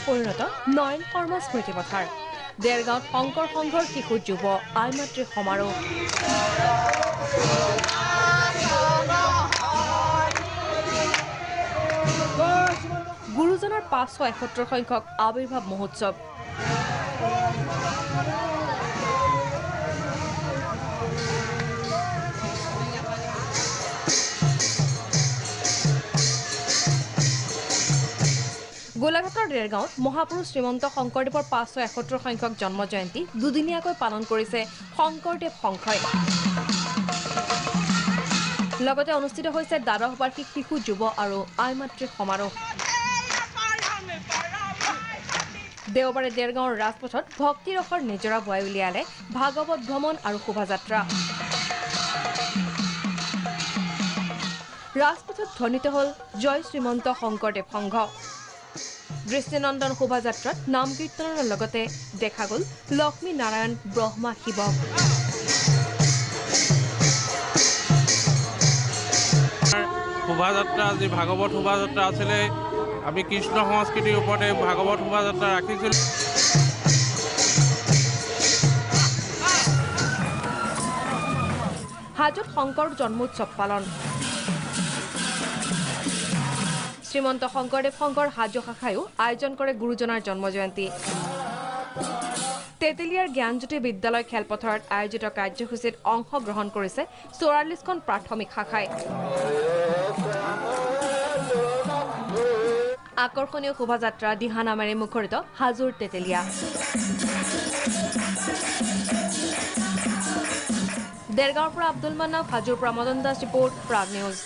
পৰিণত নয়ন শৰ্মা স্মৃতি পথাৰ দেৰগাঁৱত শংকৰ সংঘৰ শিশু যুৱ আই মাতৃ সমাৰোহ গুৰুজনাৰ ৫৭১ সংখ্যক আবিৰ্ভাৱ মহোৎসৱ গোলাঘাটৰ দেৰগাঁৱত মহাপুৰুষ শ্ৰীমন্ত শংকৰদেৱৰ ৫৭১ সংখ্যক জন্ম জয়ন্তী দুদিনীয়াকৈ পালন কৰিছে শংকৰদেৱ সংঘই লগতে অনুষ্ঠিত হৈছে দ্বাদশ বাৰ্ষিক শিশু যুৱ আৰু আই মাতৃ সমাৰোহ দেওবাৰে দেৰগাঁৱৰ ৰাজপথত ভক্তি ৰসৰ নিজৰা বোৱাই উলিয়ালে ভাগৱত ভ্ৰমণ আৰু শোভাযাত্ৰা ৰাজপথত ধ্বনিত হ'ল জয় শ্ৰীমন্ত শংকৰদেৱ সংঘ দৃষ্টিনন্দন শোভাযাত্ৰাত নাম কীৰ্তনৰ লগতে দেখা গ'ল লক্ষ্মী নাৰায়ণ ব্ৰহ্মা শিৱক শোভাযাত্ৰা যি ভাগৱত শোভাযাত্ৰা আছিলে আমি কৃষ্ণ সংস্কৃতিৰ ওপৰতে ভাগৱত শোভাযাত্ৰা ৰাখিছিলোঁ হাজোত শংকৰ জন্মোৎসৱ পালন শ্ৰীমন্ত শংকৰদেৱ সংঘৰ হাজো শাখায়ো আয়োজন কৰে গুৰুজনাৰ জন্ম জয়ন্তী তেতেলিয়াৰ জ্ঞানজ্যোতি বিদ্যালয় খেলপথাৰত আয়োজিত কাৰ্যসূচীত অংশগ্ৰহণ কৰিছে ৪৪খন প্ৰাথমিক শাখাই আকৰ্ষণীয় শোভাযাত্ৰা দিহানামেৰে মুখৰিত হাজোৰ তেতেলিয়া দেৰগাঁৱৰ পৰা আব্দুল মান্নাফ হাজোৰ পৰা মদন দাস ৰিপৰ্ট প্ৰাগ নিউজ